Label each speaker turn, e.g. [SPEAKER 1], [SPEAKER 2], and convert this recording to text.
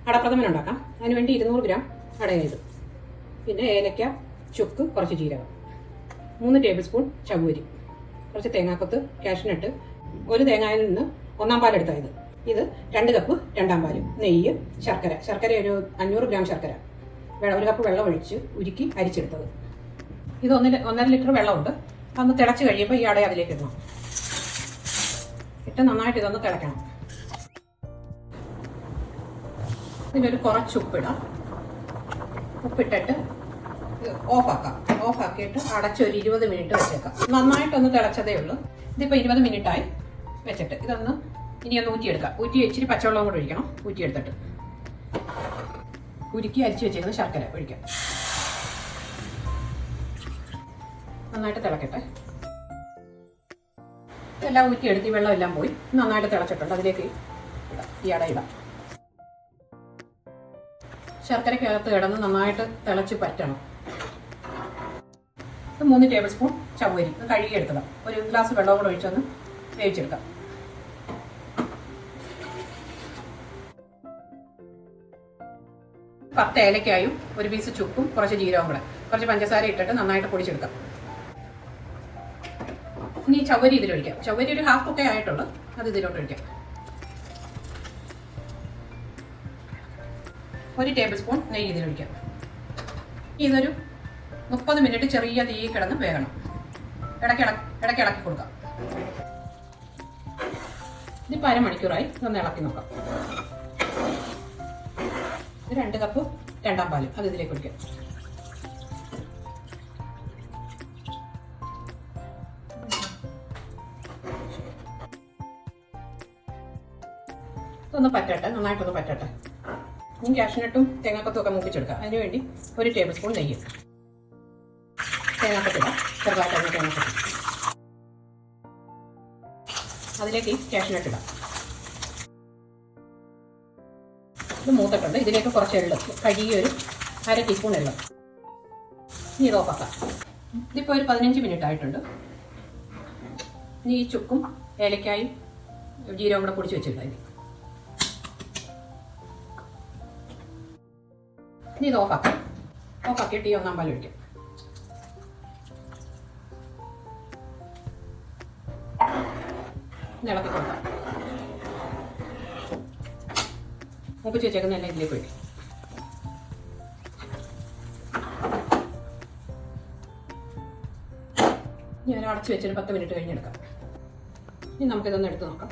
[SPEAKER 1] അടപ്രഥമൻ ഉണ്ടാക്കാം. അതിനുവേണ്ടി 200 ഗ്രാം അടയത്, പിന്നെ ഏലക്ക, ചുക്ക്, കുറച്ച് ജീരകം, 3 ടേബിൾ സ്പൂൺ ചവ്വരി, കുറച്ച് തേങ്ങാക്കൊത്ത്, കാഷ്നട്ട്, ഒരു തേങ്ങയിൽ നിന്ന് 1/4 പാലെടുത്തായത്, ഇത് 2 കപ്പ് 2/2 പാല്, നെയ്യ്, ശർക്കര ഒരു 500 ഗ്രാം ശർക്കര, 1 കപ്പ് വെള്ളം ഒഴിച്ച് ഉരുക്കി അരിച്ചെടുത്തത്. ഇത് 1.5 ലിറ്റർ വെള്ളമുണ്ട്. അതൊന്ന് തിളച്ച് കഴിയുമ്പോൾ ഈ അട അതിലേക്ക് ഇടണം. ഇട്ട് നന്നായിട്ട് ഇതൊന്ന് തിളയ്ക്കണം. ഇതിലൊരു കുറച്ച് ഉപ്പിടാം. ഉപ്പിട്ടിട്ട് ഓഫാക്കിയിട്ട് അടച്ച് ഒരു 20 മിനിറ്റ് വെച്ചേക്കാം. നന്നായിട്ടൊന്ന് തിളച്ചതേ ഉള്ളൂ. ഇതിപ്പോൾ 20 മിനിറ്റായി വെച്ചിട്ട് ഇതൊന്ന് ഇനി ഒന്ന് ഊറ്റിയെടുക്കാം. ഊറ്റി ഇച്ചിരി പച്ചവെള്ളം കൂടെ ഒഴിക്കണം. ഊറ്റിയെടുത്തിട്ട് ഉരുക്കി അരിച്ച് വെച്ചേക്കുന്ന ശർക്കര ഒഴിക്കാം. നന്നായിട്ട് തിളക്കട്ടെ. എല്ലാം ഊറ്റിയെടുത്ത് ഈ വെള്ളം എല്ലാം പോയി നന്നായിട്ട് തിളച്ചിട്ടുണ്ട്. അതിലേക്ക് ഇടാം, ഈ അട ഇടാം. ശർക്കരയ്ക്കകത്ത് കിടന്ന് നന്നായിട്ട് തിളച്ച് പറ്റണം. 3 ടേബിൾ സ്പൂൺ ചവ്വരി കഴുകിയെടുത്തതാണ്. ഒരു ഗ്ലാസ് വെള്ളം കൂടെ ഒഴിച്ചൊന്ന് വേവിച്ചെടുക്കാം. പത്ത് ഏലക്കായും ഒരു പീസ് ചുക്കും കുറച്ച് ജീരകവും കൂടെ കുറച്ച് പഞ്ചസാര ഇട്ടിട്ട് നന്നായിട്ട് പൊടിച്ചെടുക്കാം. ഇനി ചവ്വരി ഇതിലൊഴിക്കാം. ചവ്വരി ഒരു 1/2 കുക്കേ ആയിട്ടുള്ളൂ. അത് ഇതിലോട്ട് ഒഴിക്കാം. 1 ടേബിൾ സ്പൂൺ നെയ്യ് ഇതിലൊഴിക്കാം. ഇതൊരു 30 മിനിറ്റ് ചെറിയ തീ കിടന്ന് വേകണം. ഇടയ്ക്ക് ഇളക്കി കൊടുക്കാം. ഇതിപ്പോൾ അരമണിക്കൂറായി. ഇതൊന്ന് ഇളക്കി നോക്കാം. 2 കപ്പ് 2/2 പാല് അത് ഇതിലേക്ക് ഒഴിക്കാം. ഇതൊന്ന് പറ്റട്ടെ, നന്നായിട്ടൊന്ന് പറ്റട്ടെ. ഇനി കാഷ്നട്ടും തേങ്ങാക്കൊത്തും ഒക്കെ മൂപ്പിച്ചെടുക്കാം. അതിനുവേണ്ടി 1 ടേബിൾ സ്പൂൺ നെയ്യ്, തേങ്ങാക്കൊത്തിടാം, ചെറുതായിട്ട് തേങ്ങാക്കൊത്ത്, അതിലേക്ക് കാഷ്നട്ട് ഇടാം. ഇത് മൂത്തിട്ടുണ്ട്. ഇതിലേക്ക് കുറച്ച് എള്ള്, കഴുകി ഒരു 1/2 ടീസ്പൂൺ എള്ള്. ഇനി ഇത് ഓഫാക്കാം. ഇതിപ്പോൾ ഒരു 15 മിനിറ്റ് ആയിട്ടുണ്ട്. ഇനി ഈ ചുക്കും ഏലക്കായും ജീരകം കൂടെ പൊടിച്ച് വെച്ചിട്ടുണ്ടായി. ഇനി ഇത് ഓഫാക്കാം. ഓഫാക്കിയിട്ട് ഈ 1/4 പാൽ ഒഴിക്കാം. ഇളക്കി കൊടുക്കാം. മൂപ്പിച്ച് വെച്ചേക്കുന്ന എല്ലാം ഇതിലേക്ക് ഒഴിക്കും. ഞാൻ അടച്ച് വെച്ചൊരു 10 മിനിറ്റ് കഴിഞ്ഞെടുക്കാം. ഇനി നമുക്കിതൊന്ന് എടുത്ത് നോക്കാം.